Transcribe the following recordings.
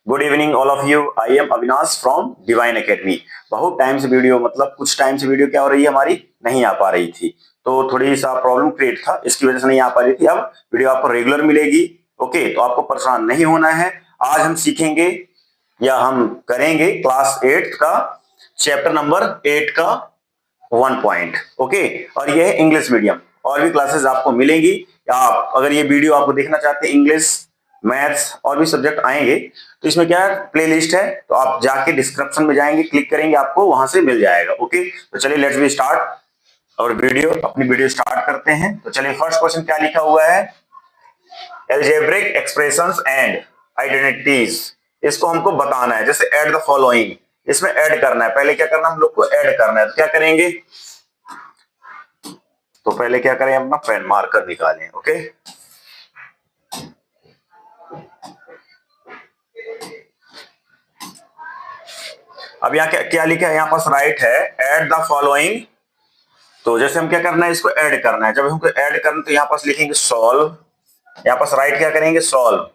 Good evening all of you. I am Avinash from divine academy. बहुत time से video कुछ time से video क्या हो रही है हमारी नहीं आ पा रही थी, तो थोड़ी सा प्रॉब्लम क्रिएट था, इसकी वजह से नहीं आ पा रही थी। अब वीडियो आपको रेगुलर मिलेगी। ओके, तो आपको परेशान नहीं होना है। आज हम सीखेंगे या हम करेंगे क्लास 8 का चैप्टर नंबर 8 का 1 पॉइंट। ओके, और ये है इंग्लिश मीडियम। और भी क्लासेस आपको मिलेंगी। आप अगर ये वीडियो आपको देखना चाहते हैं, इंग्लिश मैथ्स और भी सब्जेक्ट आएंगे, तो इसमें क्या है, प्ले लिस्ट है, तो आप जाके डिस्क्रिप्शन में जाएंगे, क्लिक करेंगे, आपको वहां से मिल जाएगा। ओके, तो चलिए लेट्स बी स्टार्ट और अपनी वीडियो स्टार्ट करते हैं। तो चलिए फर्स्ट क्वेश्चन क्या लिखा हुआ है, एल्जेब्रिक एक्सप्रेशंस एंड आइडेंटिटीज। इसको हमको बताना है, जैसे ऐड द फॉलोइंग, इसमें ऐड करना है। पहले क्या करना है, हम लोग को ऐड करना है, तो क्या करेंगे, तो पहले क्या करें, अपना पेन मार्कर निकालें। ओके, अब यहाँ क्या क्या लिखा है, यहाँ पास राइट है ऐड द फॉलोइंग। तो जैसे हम क्या करना है, इसको ऐड करना है। जब हमको ऐड करना है तो यहाँ पास लिखेंगे सॉल्व। यहाँ पास राइट क्या करेंगे, सॉल्व।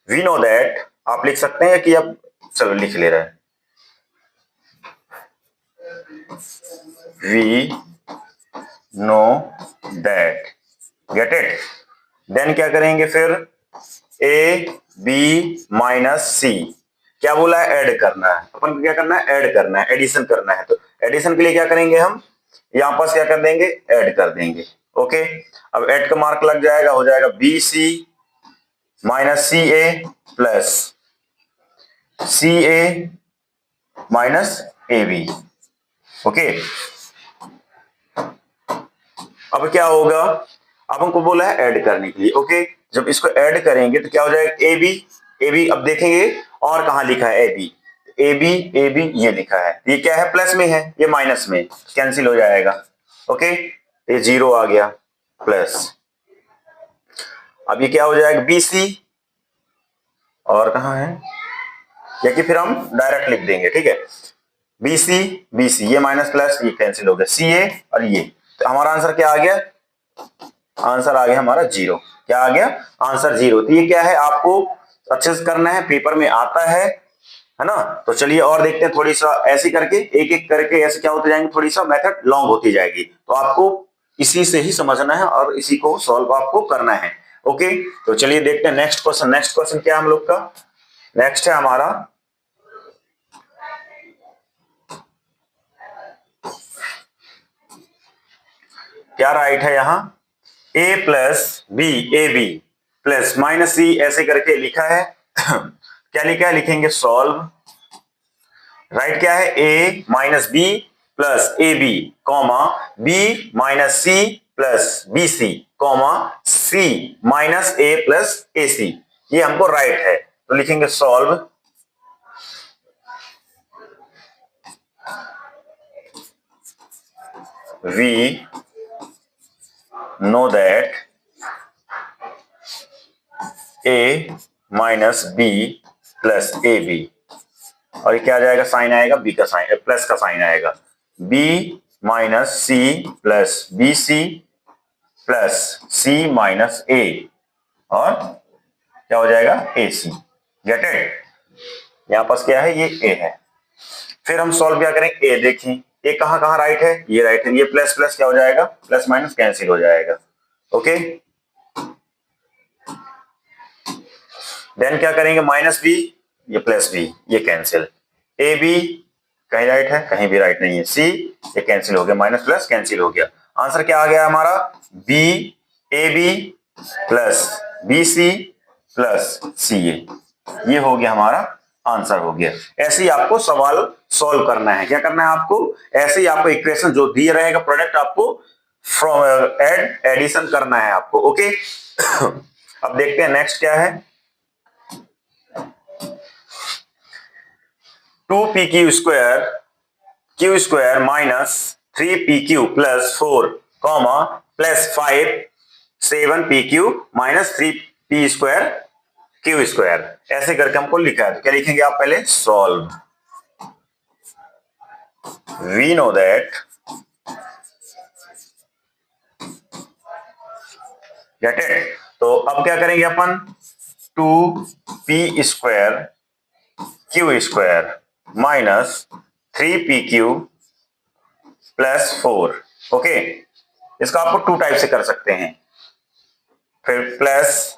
वी नो दैट, आप लिख सकते हैं कि अब चलो लिख ले रहे हैं, we know that, get it. Then क्या करेंगे फिर, ए बी माइनस सी, क्या बोला है, ऐड करना है। अपन को क्या करना है, ऐड करना है, एडिशन करना है। तो एडिशन के लिए क्या करेंगे, हम यहां पास क्या कर देंगे, ऐड कर देंगे। ओके, अब ऐड का मार्क लग जाएगा, हो जाएगा B C minus C A plus C A minus A B. Okay, अब क्या होगा, अब हमको बोला है ऐड करने के लिए। ओके, जब इसको ऐड करेंगे तो क्या हो जाएगा, ए बी। ए बी अब देखेंगे और कहां लिखा है, ए बी, ए बी ये लिखा है, ये क्या है, प्लस में है, ये माइनस में, कैंसिल हो जाएगा। ओके, ये जीरो आ गया प्लस। अब ये क्या हो जाएगा, बी सी, और कहां है, या कि फिर हम डायरेक्ट लिख देंगे। ठीक है, बी सी ये माइनस प्लस, ये कैंसिल हो गया, सी ए और ये, तो हमारा आंसर क्या आ गया, आंसर आ गया हमारा जीरो। क्या आ गया, आंसर जीरो। तो ये क्या है, आपको अच्छे से करना है, पेपर में आता है ना। तो चलिए और देखते हैं, थोड़ी सा ऐसे करके एक एक करके ऐसे क्या होते जाएंगे, थोड़ी सा मेथड लॉन्ग होती जाएगी, तो आपको इसी से ही समझना है और इसी को सॉल्व आपको करना है। ओके, तो चलिए देखते हैं नेक्स्ट क्वेश्चन। नेक्स्ट क्वेश्चन क्या है हम लोग का, नेक्स्ट है हमारा, क्या राइट है यहाँ, A plus B, A B plus minus C, ऐसे करके लिखा है। क्या लिखा है, लिखेंगे सॉल्व। राइट क्या है, A minus B plus A B comma B minus C plus B C comma C minus A plus A C, ये हमको राइट है, तो लिखेंगे solve. We know that A minus B plus A B, और ये क्या आ जाएगा, साइन आएगा बी का साइन, प्लस का साइन आएगा, B minus C plus B C plus C minus A, और क्या हो जाएगा, ए सी। गेट इट, यहां पास क्या है, ये ए है। फिर हम सॉल्व क्या करें, ए देखें, ए कहां कहां राइट है, ये राइट है, ये प्लस प्लस क्या हो जाएगा, प्लस माइनस कैंसिल हो जाएगा। ओके, देन क्या करेंगे, माइनस बी, ये प्लस बी, ये कैंसिल, ए बी कहीं राइट है, कहीं भी राइट नहीं है, सी ये कैंसिल हो गया, माइनस प्लस कैंसिल हो गया। आंसर क्या आ गया हमारा, B A B plus B C plus C A, ये हो गया हमारा आंसर हो गया। ऐसे ही आपको सवाल सॉल्व करना है। क्या करना है आपको, ऐसे ही आपको इक्वेशन जो दिया रहेगा प्रोडक्ट, आपको फ्रॉम एडिशन करना है आपको। ओके, अब देखते हैं नेक्स्ट क्या है, 2pq square minus 3pq plus 4 comma plus 5 7pq minus 3p square Q square, ऐसे करके हमको लिखा है। तो क्या लिखेंगे आप, पहले solve. We know that, get it. तो अब क्या करेंगे अपन, 2p square Q square minus 3pq plus 4। Okay, इसका आपको टू टाइप से कर सकते हैं। फिर plus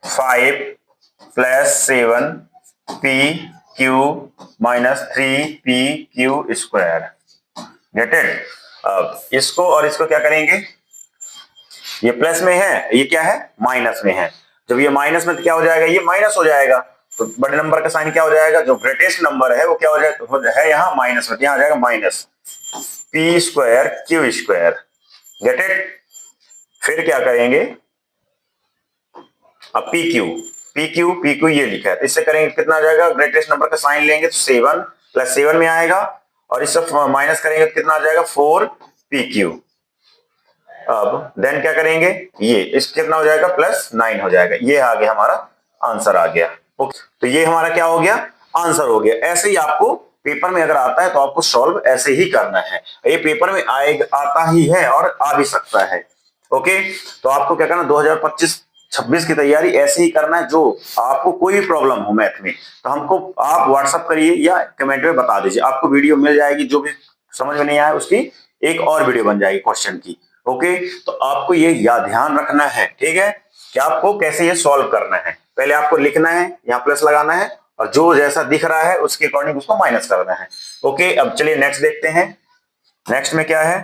5 plus 7pq minus 3pq square. Get it. अब इसको और इसको क्या करेंगे, ये प्लस में है, ये क्या है, माइनस में है। जब ये माइनस में तो क्या हो जाएगा, ये माइनस हो जाएगा, तो बड़े नंबर का साइन क्या हो जाएगा, जो ग्रेटेस्ट नंबर है वो क्या हो जाएगा, है यहाँ माइनस में, यहाँ आ जाएगा minus P square Q square. Get it. फिर क्या करेंगे, अब पी क्यू ये लिखा है, तो इससे करेंगे कितना आ जाएगा, ग्रेटेस्ट नंबर का साइन लेंगे तो 7 प्लस 7 में आएगा, और इससे माइनस करेंगे तो कितना आ जाएगा 4pq। अब देन क्या करेंगे, ये इस कितना हो जाएगा प्लस 9 हो जाएगा। ये आ गया हमारा आंसर आ गया। ओके, तो ये हमारा क्या हो गया, आंसर हो गया। ऐसे ही आपको पेपर में अगर आता है तो आपको सॉल्व ऐसे ही करना है। ये पेपर में आएगा, आता ही है और आ भी सकता है। ओके, तो आपको क्या करना, 2025-26 की तैयारी ऐसे ही करना है। जो आपको कोई भी प्रॉब्लम हो मैथ में तो हमको आप व्हाट्सअप करिए या कमेंट में बता दीजिए, आपको वीडियो मिल जाएगी। जो भी समझ में नहीं आया उसकी एक और वीडियो बन जाएगी क्वेश्चन की। ओके, तो आपको ये याद ध्यान रखना है, ठीक है, कि आपको कैसे ये सॉल्व करना है। पहले आपको लिखना है, यहाँ प्लस लगाना है, और जो जैसा दिख रहा है उसके अकॉर्डिंग उसको माइनस करना है। ओके, अब चलिए नेक्स्ट देखते हैं। नेक्स्ट में क्या है,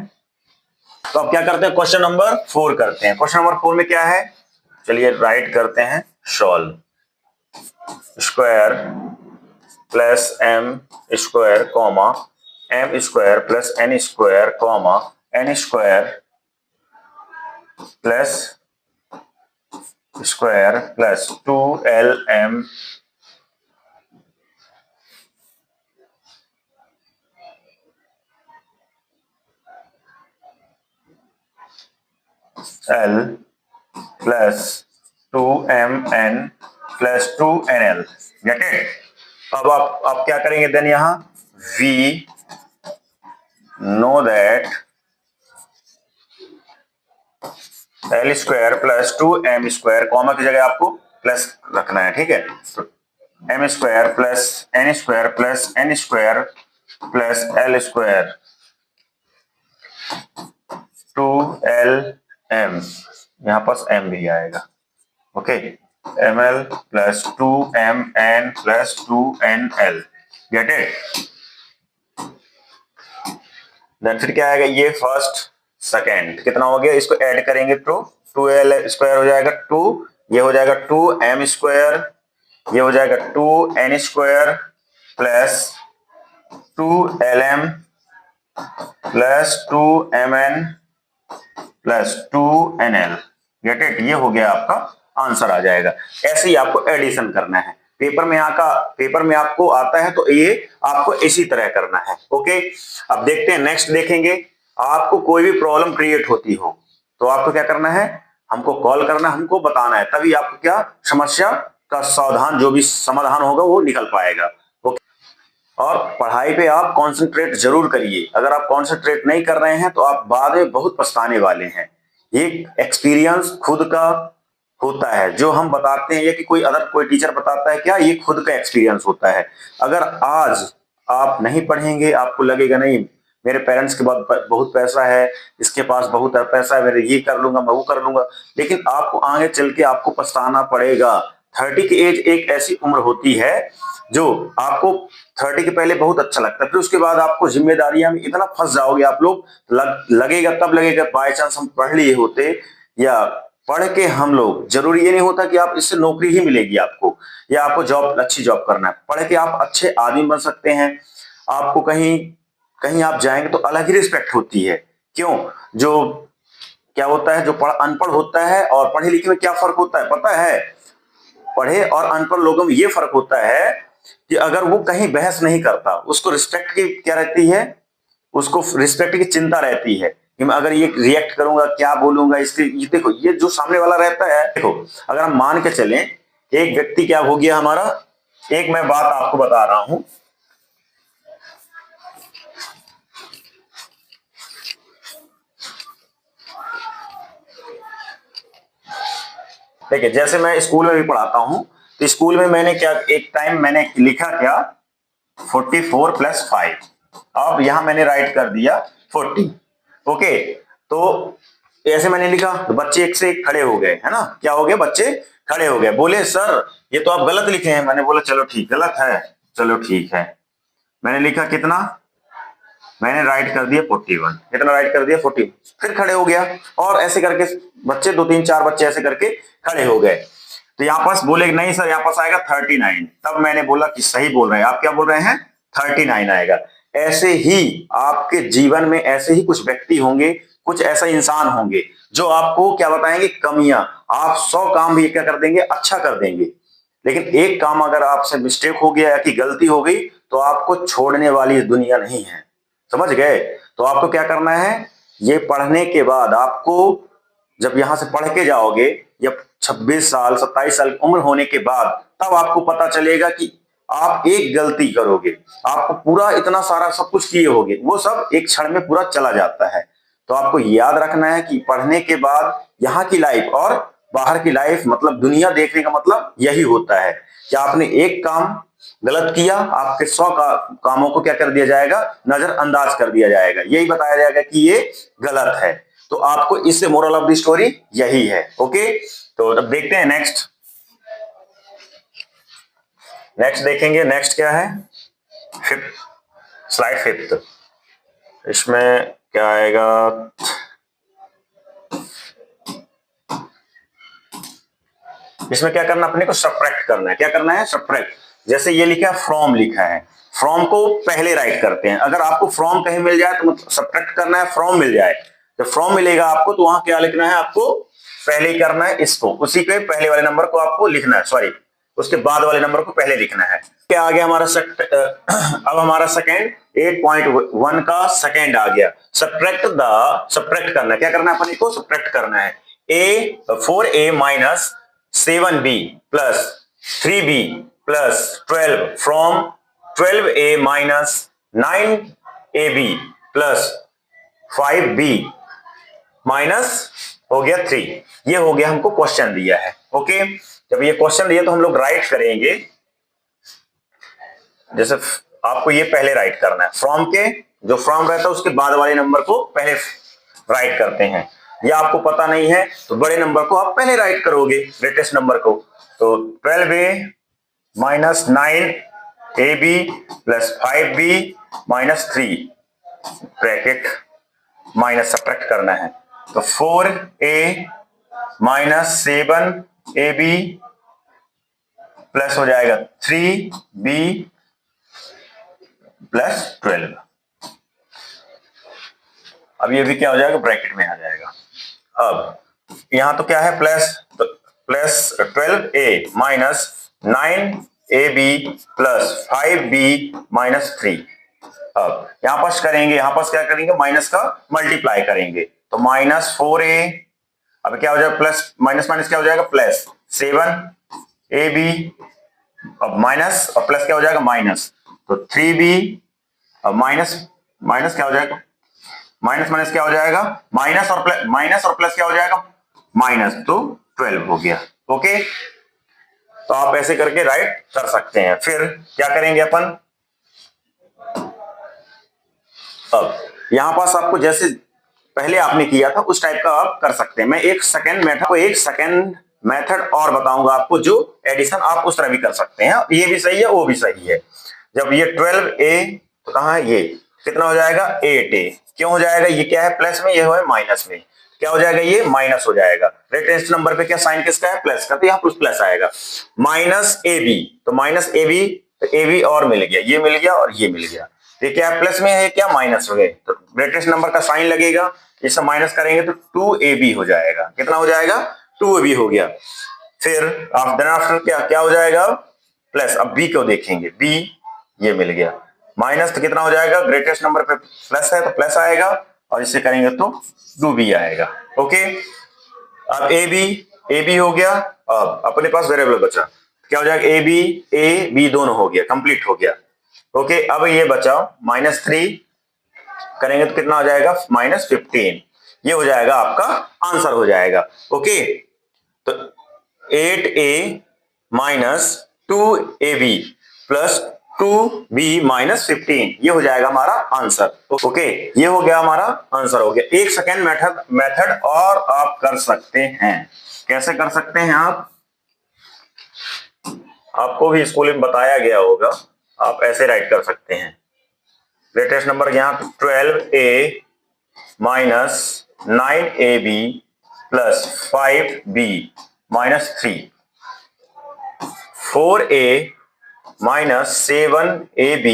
तो अब क्या करते हैं, क्वेश्चन नंबर 4 करते हैं। क्वेश्चन नंबर 4 में क्या है, चलिए राइट करते हैं, solve square plus M square comma M square plus N square comma N square plus square plus 2lm l plus 2mn plus 2nl। Get it. अब आप क्या करेंगे, देन यहां we know that L square plus 2m square, comma की जगह आपको plus रखना है, ठीक है। तो M square plus N square plus N square plus L square 2lm, यहां पास m भी आएगा। Okay, ml plus 2mn plus 2nl। Get it. Then फिर क्या आएगा, ये फर्स्ट सेकेंड कितना हो गया, इसको ऐड करेंगे तो 2l स्क्वायर हो जाएगा 2, ये हो जाएगा 2m स्क्वायर, ये हो जाएगा 2n square plus 2lm plus 2mn plus 2nl। Get it. ये हो गया आपका आंसर आ जाएगा। ऐसे ही आपको एडिशन करना है। पेपर में आपको आता है तो ये आपको इसी तरह करना है। ओके, अब देखते हैं, नेक्स्ट देखेंगे। आपको कोई भी प्रॉब्लम क्रिएट होती हो तो आपको क्या करना है, हमको कॉल करना, हमको बताना है, तभी आपको क्या समस्या का सावधान जो भी समाधान होगा वो निकल पाएगा। और पढ़ाई पे आप कंसंट्रेट जरूर करिए। अगर आप कंसंट्रेट नहीं कर रहे हैं तो आप बाद में बहुत पछताने वाले हैं। ये एक्सपीरियंस खुद का होता है, जो हम बताते हैं, ये कि कोई टीचर बताता है क्या, ये खुद का एक्सपीरियंस होता है। अगर आज आप नहीं पढ़ेंगे, आपको लगेगा नहीं मेरे पेरेंट्स के पास बहुत पैसा है, इसके पास बहुत पैसा है, मेरे ये कर लूंगा, मैं वो कर लूंगा, लेकिन आपको आगे चल के आपको पछताना पड़ेगा। 30 की एज एक ऐसी उम्र होती है जो आपको 30 के पहले बहुत अच्छा लगता है, फिर उसके बाद आपको जिम्मेदारियां में इतना फंस जाओगे आप लोग, लगेगा बाय चांस हम पढ़ लिए होते, या पढ़ के हम लोग, जरूरी ये नहीं होता कि आप इससे नौकरी ही मिलेगी आपको, या आपको जॉब, अच्छी जॉब करना है। पढ़ के आप अच्छे आदमी बन सकते हैं। आपको कहीं कहीं आप जाएंगे तो अलग ही रिस्पेक्ट होती है। क्यों, जो क्या होता है, जो अनपढ़ होता है और पढ़े लिखे में क्या फर्क होता है पता है, पढ़े और अनपढ़ लोगों में ये फर्क होता है कि अगर वो कहीं बहस नहीं करता, उसको रिस्पेक्ट की क्या रहती है, उसको रिस्पेक्ट की चिंता रहती है कि मैं अगर ये रिएक्ट करूंगा क्या बोलूंगा इसके, ये देखो, ये जो सामने वाला रहता है, देखो अगर हम मान के चलें एक व्यक्ति क्या हो गया हमारा, एक मैं बात आपको बता रहा हूं, देखिए जैसे मैं स्कूल में भी पढ़ाता हूं, तो स्कूल में मैंने क्या एक टाइम मैंने लिखा क्या 44 + 5, अब यहां मैंने राइट कर दिया 40। ओके, तो ऐसे मैंने लिखा तो बच्चे एक से एक खड़े हो गए, है ना, क्या हो गए, बच्चे खड़े हो गए, बोले सर ये तो आप गलत लिखे हैं। मैंने बोला चलो ठीक, गलत है, चलो ठीक है। मैंने लिखा कितना, मैंने राइट कर दिया 41, कितना राइट कर दिया 40, फिर खड़े हो गया, और ऐसे करके बच्चे 2 3 4 बच्चे ऐसे करके खड़े हो गए। तो यहाँ पास बोले नहीं सर यहाँ पास आएगा 39, तब मैंने बोला कि सही बोल रहे हैं आप, क्या बोल रहे हैं, 39 आएगा। ऐसे ही आपके जीवन में ऐसे ही कुछ व्यक्ति होंगे, कुछ ऐसा इंसान होंगे जो आपको क्या बताएंगे कमियां, आप 100 काम भी क्या कर देंगे, अच्छा कर देंगे, लेकिन एक काम अगर आपसे मिस्टेक हो गया या कि गलती हो गई तो आपको छोड़ने वाली दुनिया नहीं है, समझ गए। तो आपको क्या करना है, ये पढ़ने के बाद आपको जब यहां से पढ़ के जाओगे या 26 साल 27 साल की उम्र होने के बाद, तब आपको पता चलेगा कि आप एक गलती करोगे, आपको पूरा इतना सारा सब कुछ किए होगे, वो सब एक क्षण में पूरा चला जाता है। तो आपको याद रखना है कि पढ़ने के बाद यहाँ की लाइफ और बाहर की लाइफ, मतलब दुनिया देखने का मतलब यही होता है कि आपने एक काम गलत किया, आपके 100 कामों को क्या कर दिया जाएगा, नजरअंदाज कर दिया जाएगा, यही बताया जाएगा कि ये गलत है। तो आपको इससे मोरल ऑफ द स्टोरी यही है। ओके, तो अब देखते हैं नेक्स्ट, नेक्स्ट देखेंगे, नेक्स्ट क्या है, फिफ्थ स्लाइड, फिफ्थ, इसमें क्या आएगा, इसमें क्या करना, अपने को सब्ट्रैक्ट करना है, क्या करना है, सब्ट्रैक्ट। जैसे ये लिखा है फ्रॉम लिखा है, फ्रॉम को पहले राइट करते हैं, अगर आपको फ्रॉम कहीं मिल जाए तो मतलब सब्ट्रैक्ट करना है, फ्रॉम मिल जाए, जब फ्रॉम मिलेगा आपको तो वहां क्या लिखना है, आपको पहले ही करना है इसको, उसी के पहले वाले नंबर को आपको लिखना है, सॉरी उसके बाद वाले नंबर को पहले लिखना है। क्या आ गया हमारा अब हमारा सेकेंड 8.1 का सेकेंड आ गया, सब्ट्रैक्ट करना है, क्या करना है अपन को, सब्ट्रैक्ट करना है, 4a minus 7b plus 3b plus 12 from 12a minus 9ab plus 5b minus हो गया 3। ये हो गया, हमको क्वेश्चन दिया है। ओके, जब ये क्वेश्चन दिया तो हम लोग राइट करेंगे, जैसे आपको ये पहले राइट करना है, फ्रॉम के जो फ्रॉम रहता है उसके बाद वाले नंबर को पहले राइट करते हैं, या आपको पता नहीं है तो बड़े नंबर को आप पहले राइट करोगे, ग्रेटेस्ट नंबर को। तो 12a minus 9ab plus 5b minus 3 bracket minus subtract करना है, तो 4a माइनस 7ab प्लस हो जाएगा 3b प्लस 12। अब ये भी क्या हो जाएगा, ब्रैकेट में आ जाएगा। अब यहां तो क्या है, प्लस, तो plus 12a minus 9ab plus 5b minus 3। अब यहां पास करेंगे, यहां पास क्या करेंगे, माइनस का मल्टीप्लाई करेंगे, तो माइनस 4a, अब क्या हो जाएगा, प्लस माइनस माइनस क्या हो जाएगा, प्लस 7ab, अब माइनस और प्लस क्या हो जाएगा, माइनस, तो 3b, अब माइनस माइनस क्या हो जाएगा, माइनस माइनस क्या हो जाएगा, माइनस और प्लस क्या हो जाएगा, माइनस, तो 12 हो गया। ओके, तो आप ऐसे करके राइट कर सकते हैं। फिर क्या करेंगे अपन, अब यहां पास आपको जैसे पहले आपने किया था उस टाइप का आप कर सकते हैं। मैं एक सेकंड मेथड और बताऊंगा आपको, जो एडिशन आप उस तरह भी कर सकते हैं, ये भी सही है वो भी सही है। जब ये 12a तो कहां है, ये कितना हो जाएगा, 8a, क्यों हो जाएगा, ये क्या है प्लस में, ये है माइनस में, क्या हो जाएगा, ये माइनस हो जाएगा, ग्रेटेस्ट नंबर पे क्या साइन किसका है, प्लस का, तो यहाँ प्लस आएगा, माइनस ए बी, तो माइनस ए बी, तो ए बी और मिल गया, ये मिल गया और ये मिल गया, ये क्या प्लस में है, क्या माइनस हो गए, तो ग्रेटेस्ट नंबर का साइन लगेगा, इसे माइनस करेंगे तो 2ab हो जाएगा, कितना हो जाएगा, 2ab हो गया। फिर आफ्टर क्या क्या हो जाएगा, प्लस, अब b को देखेंगे, b ये मिल गया, माइनस तो कितना हो जाएगा, ग्रेटेस्ट नंबर पे प्लस है तो प्लस आएगा, और इसे करेंगे तो 2b आएगा। ओके, अब ए बी हो गया, अब अपने पास वेरिएबल बचा, क्या हो जाएगा, ए बी दोनों हो गया, कंप्लीट हो गया। ओके, अब ये बचा -3 करेंगे तो कितना हो जाएगा, -15, ये हो जाएगा आपका आंसर हो जाएगा। ओके, तो 8a minus 2ab plus 2b minus 15, ये हो जाएगा हमारा आंसर। ओके, ये हो गया हमारा आंसर हो गया। एक सेकेंड मेथड और आप कर सकते हैं। कैसे कर सकते हैं आप? आपको भी स्कूल में बताया गया होगा, आप ऐसे राइट कर सकते हैं। ग्रेटेस्ट नंबर यहाँ 12a minus 9ab plus 5b minus 3, 4a minus 7ab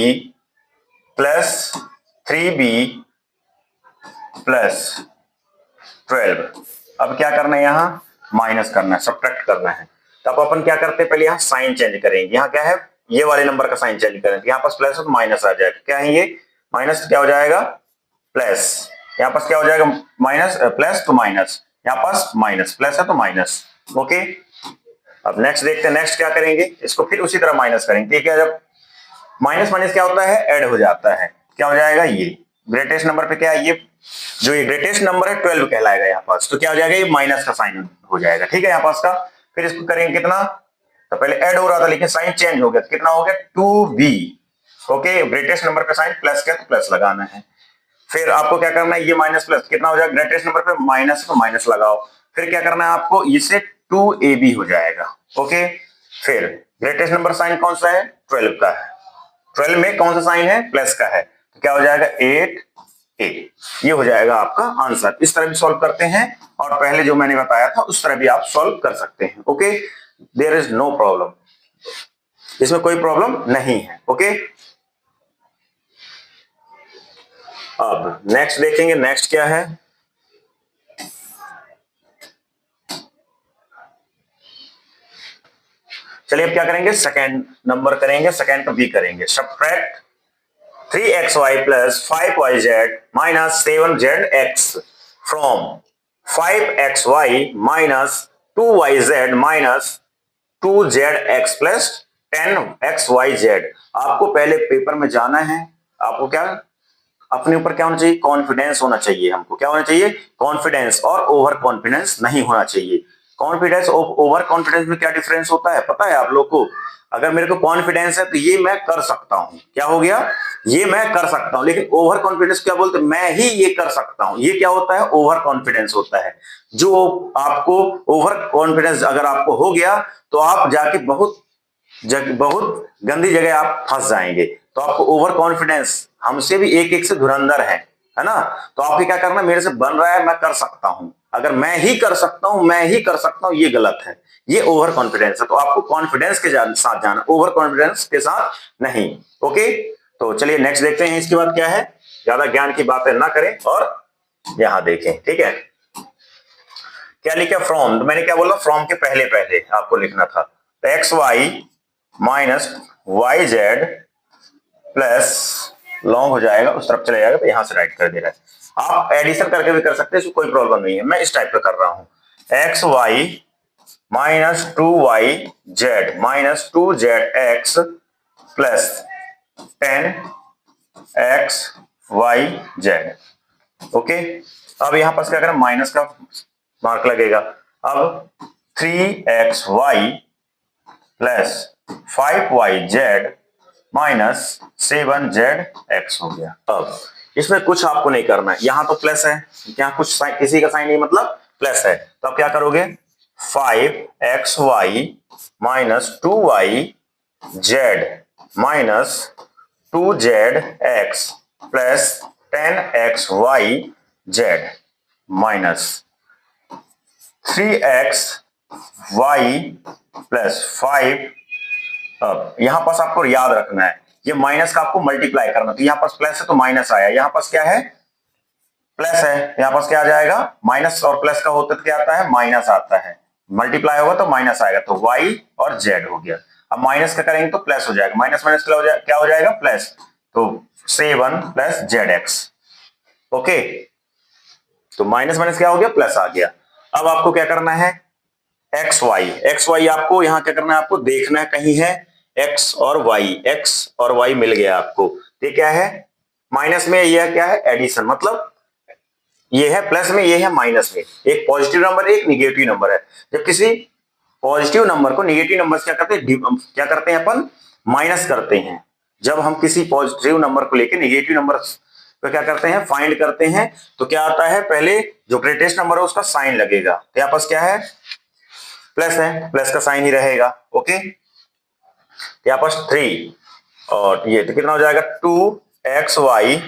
plus 3b plus 12। अब क्या करना है? यहाँ माइनस करना है, सब्ट्रैक्ट करना है। तो अब अपन क्या करते हैं, पहले यहाँ साइन चेंज करेंगे। यहाँ क्या है, ये वाले नंबर का साइन चेंज करेंगे। यहाँ पास प्लस है तो माइनस आ जाएगा। क्या है ये? माइनस क्या हो जाएगा? प्लस। यहाँ पास क्या हो जाएगा? माइनस प्लस तो माइनस, यहाँ पास माइनस, प्लस है तो माइनस। ओके, अब नेक्स्ट देखते हैं। नेक्स्ट क्या करेंगे, इसको फिर उसी तरह माइनस करेंगे। ठीक है, जब माइनस माइनस क्या होता है, ऐड हो जाता है। क्या हो जाएगा? ये ग्रेटेस्ट नंबर पे क्या है, ये जो ये ग्रेटेस्ट नंबर है 12 कहलाएगा यहाँ पास। तो क्या हो जाएगा, ये माइनस का साइन हो जाएगा। ठीक है, यहाँ पास का फिर इसको करेंगे कितना, तो पहले ऐड हो रहा था लेकिन साइन चेंज हो गया। कितना हो गया? 2b। ओके, ग्रेटेस्ट नंबर पे साइन प्लस क्या, तो प्लस लगाना है। फिर आपको क्या करना है, ये माइनस प्लस कितना हो जाएगा, ग्रेटेस्ट नंबर पे माइनस तो माइनस लगाओ। फिर क्या करना है आपको, इससे 2ab हो जाएगा। ओके, फिर ग्रेटेस्ट नंबर साइन कौन सा है, 12 का है। 12 में कौन सा साइन है, प्लस का है। तो क्या हो जाएगा, 8a। ये हो जाएगा आपका आंसर। इस तरह भी सॉल्व करते हैं, और पहले जो मैंने बताया था उस तरह भी आप सॉल्व कर सकते हैं। Okay, there is no problem, इसमें कोई प्रॉब्लम नहीं है। ओके, अब नेक्स्ट देखेंगे। नेक्स्ट क्या है, चलिए अब क्या करेंगे, सेकेंड नंबर करेंगे, सेकेंड का बी करेंगे। Subtract 3xy plus 5yz minus 7zx from 5xy minus 2yz minus 2zx plus 10xyz। आपको पहले पेपर में जाना है, आपको क्या अपने ऊपर क्या होना चाहिए, कॉन्फिडेंस होना चाहिए। हमको क्या होना चाहिए, कॉन्फिडेंस, और ओवर कॉन्फिडेंस नहीं होना चाहिए। कॉन्फिडेंस और ओवर कॉन्फिडेंस में क्या डिफरेंस होता है पता है आप लोग को? अगर मेरे को कॉन्फिडेंस है तो ये मैं कर सकता हूं, क्या हो गया, ये मैं कर सकता हूं। लेकिन ओवर कॉन्फिडेंस क्या बोलते हैं, मैं ही ये कर सकता हूं। ये क्या होता है, ओवर कॉन्फिडेंस होता है। जो आपको ओवर कॉन्फिडेंस अगर आपको हो गया तो आप जाके बहुत गंदी जगह आप फंस जाएंगे। तो आपको ओवर कॉन्फिडेंस, हमसे भी एक एक से धुरंधर है ना। तो आपको क्या करना, मेरे से बन रहा है, मैं कर सकता हूं। अगर मैं ही कर सकता हूं, मैं ही कर सकता हूं, ये गलत है, ये ओवर कॉन्फिडेंस है। तो आपको कॉन्फिडेंस के साथ जाना, ओवर कॉन्फिडेंस के साथ नहीं। ओके, तो चलिए नेक्स्ट देखते हैं। इसके बाद क्या है, ज्यादा ज्ञान की बातें ना करें और यहां देखें। ठीक है, क्या लिखा, फ्रॉम। तो मैंने क्या बोला, फ्रॉम के पहले पहले आपको लिखना था। तो X Y minus Y Z plus, long हो जाएगा उस तरफ चले जाएगा, तो यहां से राइट कर दे रहा है। आप एडिशन करके भी कर सकते हैं, कोई प्रॉब्लम नहीं है। मैं इस टाइप का कर रहा हूं, x Y minus 2y z minus 2zx plus 10x y z। Okay, अब यहां पर क्या करें, माइनस का मार्क लगेगा। अब 3xy plus 5yz minus 7zx हो गया। अब इसमें कुछ आपको नहीं करना है, यहां तो प्लस है, यहाँ कुछ किसी का साइन नहीं, मतलब प्लस है। तो अब क्या करोगे, 5xy minus 2yz minus 2zx plus 10xyz minus 3xy plus 5। अब यहां पास आपको याद रखना है, ये माइनस का आपको मल्टीप्लाई करना। तो यहां पास प्लस है तो माइनस आया, यहां पास क्या है, प्लस है, यहां पास क्या आ जाएगा, माइनस और प्लस का होता है क्या आता है, माइनस आता है। मल्टीप्लाई होगा तो माइनस आएगा, तो y और z हो गया। अब माइनस का करेंगे तो प्लस हो जाएगा, माइनस माइनस क्या हो जाएगा, प्लस। तो 7 प्लस zx। ओके, तो माइनस माइनस क्या हो गया, प्लस आ गया। अब आपको क्या करना है, एक्स वाई आपको यहां क्या करना है, आपको देखना है कहीं है एक्स और वाई मिल गया आपको। ये क्या है, माइनस में, यह क्या है, एडिशन, मतलब ये है प्लस में, ये है माइनस में। एक पॉजिटिव नंबर, एक निगेटिव नंबर है। जब किसी पॉजिटिव नंबर को नेगेटिव नंबर से क्या करते हैं अपन माइनस करते हैं। जब हम किसी पॉजिटिव नंबर को लेके नेगेटिव नंबर तो क्या करते हैं फाइंड करते हैं, तो क्या आता है पहले जो ग्रेटेस्ट नंबर है उसका साइन लगेगा। तो यहाँ पास क्या है प्लस है, प्लस का साइन ही रहेगा। ओके यहाँ पास 3 और ये तो कितना हो जाएगा 2xy।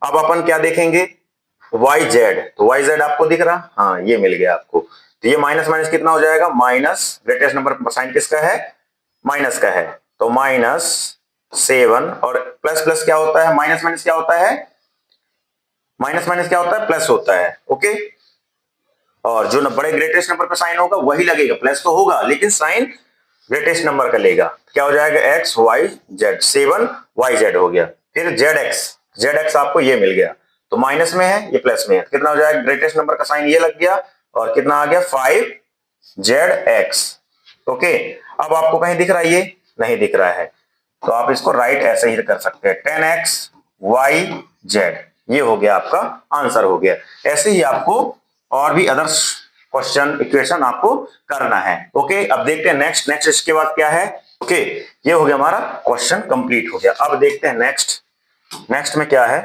अब अपन क्या देखेंगे yz, तो yz आपको दिख रहा, हाँ ये मिल गया आपको। तो ये माइनस माइनस कितना हो जाएगा माइनस, ग्रेटेस्ट नंबर साइन किसका है माइनस का है, तो -7 और प्लस प्लस क्या होता है माइनस माइनस क्या होता है माइनस माइनस क्या होता है प्लस होता है। ओके और जो बड़े ग्रेटेस्ट नंबर पर साइन होगा वही लगेगा, प्लस तो होगा लेकिन साइन ग्रेटेस्ट नंबर का लेगा। क्या हो जाएगा x y z, 7 yz हो गया। फिर zx आपको ये मिल गया, तो माइनस में है ये प्लस में है, कितना हो जाएगा ग्रेटेस्ट नंबर का साइन ये लग गया और कितना आ गया 5zx। ओके अब आपको कहीं दिख रहा है ये नहीं दिख रहा है, तो आप इसको राइट ऐसे ही कर सकते हैं 10x yz, ये हो गया आपका आंसर हो गया। ऐसे ही आपको और भी अदर्स क्वेश्चन इक्वेशन आपको करना है। ओके अब देखते हैं नेक्स्ट इसके बाद क्या है। ओके ये हो गया हमारा क्वेश्चन कंप्लीट हो गया। अब देखते हैं नेक्स्ट में क्या है।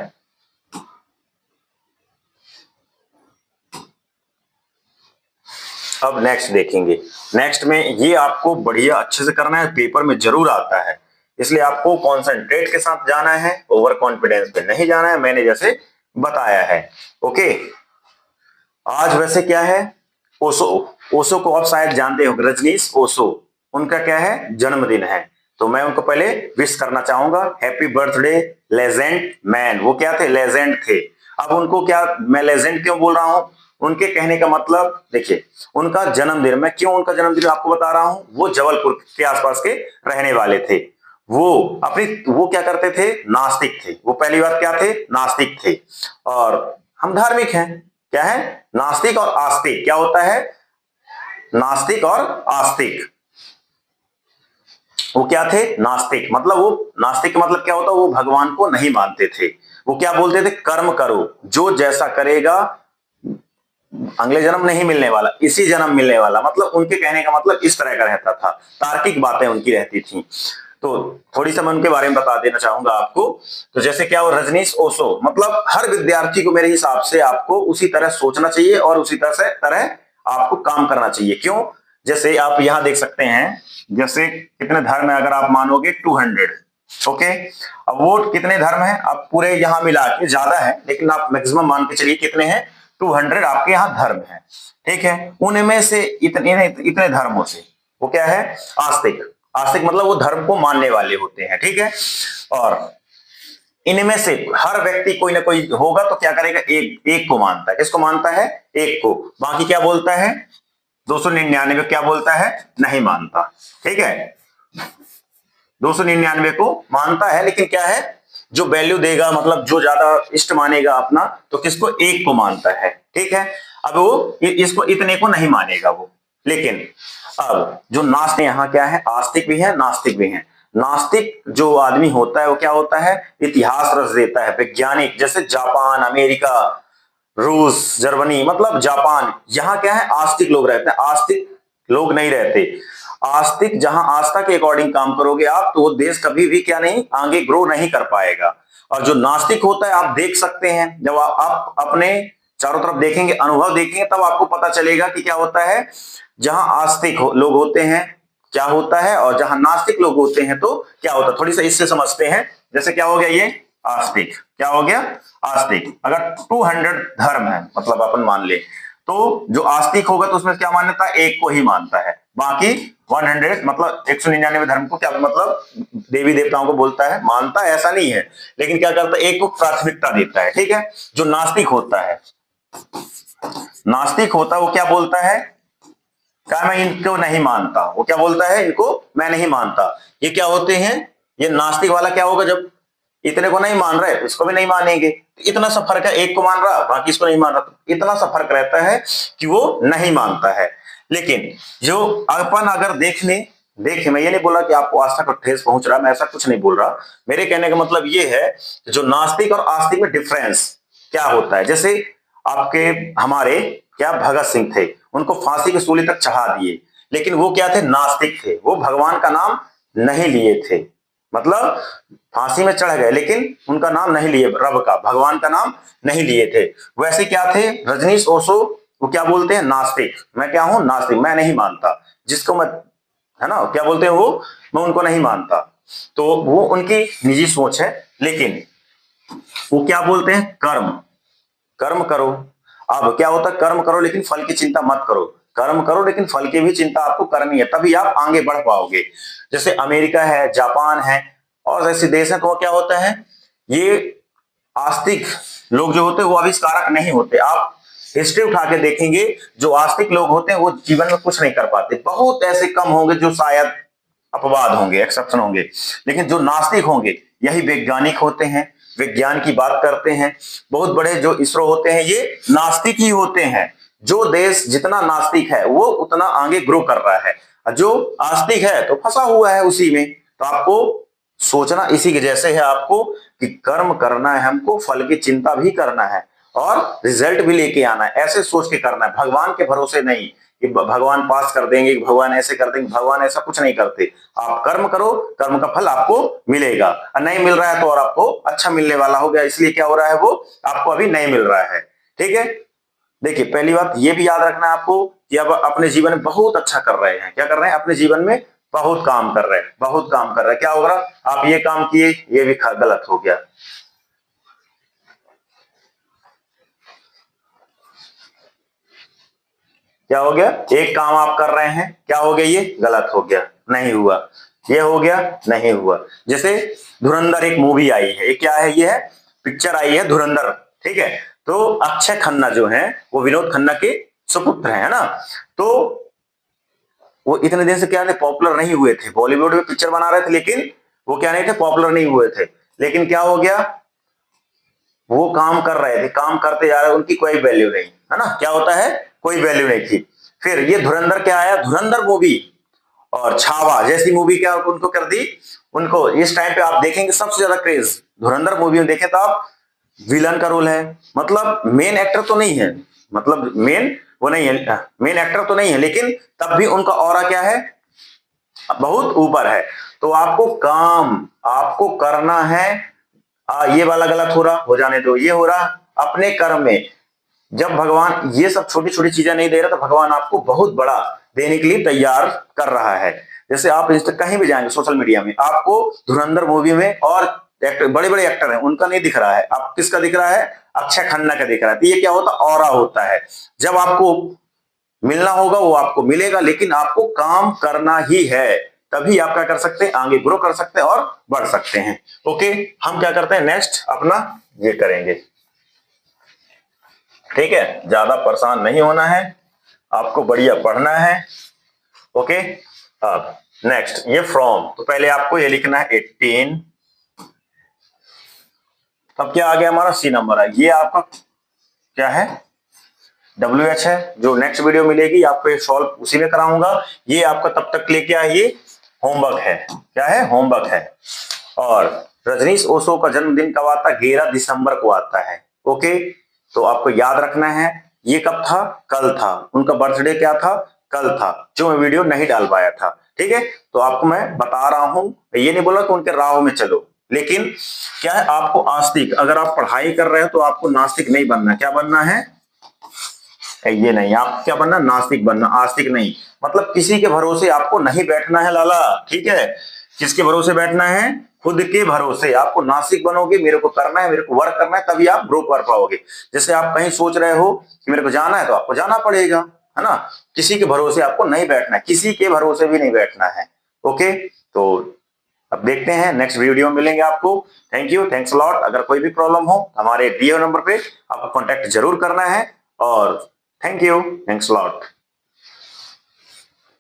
अब नेक्स्ट देखेंगे, नेक्स्ट में ये आपको बढ़िया अच्छे से करना है, पेपर में जरूर आता है, इसलिए आपको कॉन्सेंट्रेट के साथ जाना है, ओवर कॉन्फिडेंस पे नहीं जाना है, मैंने जैसे बताया है। ओके आज वैसे क्या है ओशो को आप शायद जानते हो, रजनीश ओशो, उनका क्या है जन्मदिन है, तो मैं उनको पहले विश करना चाहूंगा हैप्पी बर्थडे लेजेंड मैन। वो क्या थे लेजेंड थे। अब उनको क्या मैं लेजेंड क्यों बोल रहा हूं, उनके कहने का मतलब देखिए उनका जन्मदिन, मैं क्यों उनका जन्मदिन आपको बता रहा हूं, वो जबलपुर के आसपास के रहने वाले थे। वो क्या करते थे नास्तिक थे, वो पहली बात क्या थे नास्तिक थे, और हम धार्मिक हैं। क्या है नास्तिक और आस्तिक, क्या होता है नास्तिक और आस्तिक। वो क्या थे नास्तिक, मतलब वो नास्तिक का मतलब क्या होता है वो भगवान को नहीं मानते थे। वो क्या बोलते थे कर्म करो, जो जैसा करेगा अगले जन्म नहीं मिलने वाला इसी जन्म मिलने वाला, मतलब उनके कहने का मतलब इस तरह का रहता था, तार्किक बातें उनकी रहती थी। तो थोड़ी सा मैं उनके बारे में बता देना चाहूंगा आपको। तो जैसे क्या वो रजनीश ओशो, मतलब हर विद्यार्थी को मेरे हिसाब से आपको उसी तरह सोचना चाहिए और उसी तरह आपको काम करना चाहिए। क्यों, जैसे आप यहां देख सकते हैं, जैसे कितने धर्म है अगर आप मानोगे 200। ओके अब वो कितने धर्म है आप पूरे यहां मिला के ज्यादा है, लेकिन आप मैक्सिमम मान के चलिए कितने हैं 200 आपके यहाँ धर्म है। ठीक है उनमें से इतने धर्मों से वो क्या है आस्तिक मतलब वो धर्म को मानने वाले होते हैं। ठीक है और इनमें से हर व्यक्ति कोई ना कोई होगा तो क्या करेगा एक को मानता है। किसको मानता है एक को, बाकी क्या बोलता है 299 क्या बोलता है नहीं मानता। ठीक है 299 को मानता है, लेकिन क्या है जो वैल्यू देगा मतलब जो ज्यादा इष्ट मानेगा अपना, तो किसको एक को मानता है। ठीक है अब वो इसको इतने को नहीं मानेगा वो। लेकिन अब जो नास्तिक यहाँ क्या है आस्तिक भी है नास्तिक भी है। नास्तिक जो आदमी होता है वो क्या होता है इतिहास रच देता है, वैज्ञानिक, जैसे जापान अमेरिका रूस जर्मनी, मतलब जापान, यहाँ क्या है आस्तिक लोग रहते हैं, आस्तिक लोग नहीं रहते। आस्तिक जहां आस्था के अकॉर्डिंग काम करोगे आप तो वो देश कभी भी क्या नहीं आगे ग्रो नहीं कर पाएगा। और जो नास्तिक होता है आप देख सकते हैं, जब आप अपने चारों तरफ देखेंगे अनुभव देखेंगे तब आपको पता चलेगा कि क्या होता है जहां आस्तिक लोग होते हैं क्या होता है और जहां नास्तिक लोग होते हैं तो क्या होता है। थोड़ी सा इससे समझते हैं, जैसे क्या हो गया ये आस्तिक, क्या हो गया आस्तिक। अगर 200 धर्म है मतलब अपन मान ले तो जो आस्तिक होगा तो उसमें क्या मान्यता है एक को ही मानता है, बाकी 100 मतलब 199 धर्म को क्या मतलब देवी देवताओं को बोलता है मानता है ऐसा नहीं है, लेकिन क्या करता है एक को प्राथमिकता देता है। ठीक है जो नास्तिक होता है वो क्या बोलता है क्या मैं इनको नहीं मानता, वो क्या बोलता है इनको मैं नहीं मानता। ये क्या होते हैं ये नास्तिक वाला क्या होगा जब इतने को नहीं मान रहे तो इसको भी नहीं मानेंगे, इतना सा फर्क है एक को मान रहा बाकी इसको नहीं मान रहा, तो इतना सा फर्क रहता है कि वो नहीं मानता है। लेकिन जो अपन अगर देखे मैं ये नहीं बोला कि आपको आस्था को ठेस पहुंच रहा, मैं ऐसा कुछ नहीं बोल रहा, मेरे कहने का मतलब ये है जो नास्तिक और आस्तिक में डिफरेंस क्या होता है। जैसे आपके हमारे क्या भगत सिंह थे, उनको फांसी की सूली तक चढ़ा दिए, लेकिन वो क्या थे, नास्तिक थे, वो भगवान का नाम नहीं लिए थे, मतलब फांसी में चढ़ गए लेकिन उनका नाम नहीं लिए, रब का, भगवान का नाम नहीं लिए थे। वैसे क्या थे रजनीश ओशो, वो क्या बोलते हैं, नास्तिक, मैं क्या हूं, नास्तिक, मैं नहीं मानता जिसको मैं, है ना, क्या बोलते हैं वो, मैं उनको नहीं मानता। तो वो उनकी निजी सोच है, लेकिन वो क्या बोलते हैं, कर्म, कर्म करो। अब क्या होता है, कर्म करो लेकिन फल की चिंता मत करो, कर्म करो लेकिन फल की भी चिंता आपको करनी है, तभी आप आगे बढ़ पाओगे। जैसे अमेरिका है, जापान है और ऐसे देश है, तो क्या होता है, ये आस्तिक लोग जो होते हैं वो आविष्कारक नहीं होते। आप हिस्ट्री उठा के देखेंगे, जो आस्तिक लोग होते हैं वो जीवन में कुछ नहीं कर पाते, बहुत ऐसे कम होंगे जो शायद अपवाद होंगे, एक्सेप्शन होंगे, लेकिन जो नास्तिक होंगे यही वैज्ञानिक होते हैं, विज्ञान की बात करते हैं, बहुत बड़े जो इसरो होते हैं ये नास्तिक ही होते हैं। जो देश जितना नास्तिक है वो उतना आगे ग्रो कर रहा है, और जो आस्तिक है तो फंसा हुआ है उसी में। तो आपको सोचना इसी के जैसे है, आपको कि कर्म करना है, हमको फल की चिंता भी करना है और रिजल्ट भी लेके आना है, ऐसे सोच के करना है, भगवान के भरोसे नहीं कि भगवान पास कर देंगे, भगवान ऐसे कर देंगे, भगवान ऐसा कुछ नहीं करते। आप कर्म करो, कर्म का फल आपको मिलेगा, और नहीं मिल रहा है तो और आपको अच्छा मिलने वाला हो गया, इसलिए क्या हो रहा है, वो आपको अभी नहीं मिल रहा है। ठीक है, देखिए पहली बात ये भी याद रखना है आपको कि अब अपने जीवन में बहुत अच्छा कर रहे हैं, क्या कर रहे हैं, अपने जीवन में बहुत काम कर रहे हैं, बहुत काम कर रहे हैं, क्या होगा, आप ये काम किए, ये भी गलत हो गया, क्या हो गया, एक काम आप कर रहे हैं, क्या हो गया, ये गलत हो गया, नहीं हुआ, ये हो गया, नहीं हुआ। जैसे धुरंधर एक मूवी आई है, ये क्या है, ये है पिक्चर आई है धुरंधर, ठीक है। तो अक्षय खन्ना जो है वो विनोद खन्ना के सुपुत्र है ना। तो वो इतने दिन से क्या थे, पॉपुलर नहीं हुए थे, बॉलीवुड में पिक्चर बना रहे थे लेकिन वो क्या नहीं थे, पॉपुलर नहीं हुए थे। लेकिन क्या हो गया, वो काम कर रहे थे, काम करते जा रहे, उनकी कोई वैल्यू नहीं, है ना, क्या होता है, कोई वैल्यू नहीं थी। फिर ये धुरंधर क्या आया, धुरंधर मूवी और छावा जैसी मूवी क्या उनको कर दी, उनको इस टाइम पे आप देखेंगे सबसे ज्यादा क्रेज धुरंधर मूवी में देखे तो आप, विलन का रोल है, मतलब मेन एक्टर तो नहीं है, मतलब मेन वो नहीं है, मेन एक्टर तो नहीं है, लेकिन तब भी उनका ऑरा क्या है, बहुत ऊपर है। तो आपको काम आपको करना है, ये वाला गलत हो रहा, हो जाने दो, ये हो रहा अपने कर्म में। जब भगवान ये सब छोटी छोटी चीजें नहीं दे रहा तो भगवान आपको बहुत बड़ा देने के लिए तैयार कर रहा है। जैसे आप कहीं भी जाएंगे सोशल मीडिया में, आपको धुरंधर मूवी में और एक्टर, बड़े बड़े एक्टर हैं, उनका नहीं दिख रहा है, आप किसका दिख रहा है, अक्षय खन्ना का दिख रहा है। तो ये क्या होता है, ऑरा होता है। जब आपको मिलना होगा वो आपको मिलेगा, लेकिन आपको काम करना ही है, तभी आप क्या कर सकते हैं, आगे ग्रो कर सकते हैं और बढ़ सकते हैं। ओके, हम क्या करते हैं, नेक्स्ट अपना ये करेंगे, ठीक है, ज्यादा परेशान नहीं होना है, आपको बढ़िया पढ़ना है। ओके, अब नेक्स्ट ये फ्रॉम, तो पहले आपको ये लिखना है 18, अब क्या आ गया हमारा, सी नंबर है, ये आपका क्या है, WH है। जो नेक्स्ट वीडियो मिलेगी आपको ये सॉल्व उसी में कराऊंगा, ये आपका तब तक लेके आइए, होमवर्क है, क्या है, होमवर्क है। और रजनीश ओशो का जन्मदिन कब आता है, 11 दिसंबर को आता है। ओके, तो आपको याद रखना है, ये कब था, कल था, उनका बर्थडे क्या था, कल था, जो मैं वीडियो नहीं डाल पाया था। ठीक है, तो आपको मैं बता रहा हूं, ये नहीं बोला कि उनके राह में चलो, लेकिन क्या है, आपको आस्तिक, अगर आप पढ़ाई कर रहे हो तो आपको नास्तिक नहीं बनना, क्या बनना है, ये नहीं, आप क्या बनना, नास्तिक बनना, आस्तिक नहीं। मतलब किसी के भरोसे आपको नहीं बैठना है लाला, ठीक है, किसके भरोसे बैठना है, खुद के भरोसे। आपको नास्तिक बनोगे, मेरे को करना है, मेरे को वर्क करना है, तभी आप ग्रो कर पाओगे। जैसे आप कहीं सोच रहे हो कि मेरे को जाना है तो आपको जाना पड़ेगा, है ना, किसी के भरोसे आपको नहीं बैठना है, किसी के भरोसे भी नहीं बैठना है। ओके, तो अब देखते हैं नेक्स्ट वीडियो में मिलेंगे आपको। Thank you, thanks lot. अगर कोई भी प्रॉब्लम हो हमारे दिए नंबर पे आपको कॉन्टेक्ट जरूर करना है, और थैंक यू, थैंक्स लॉट।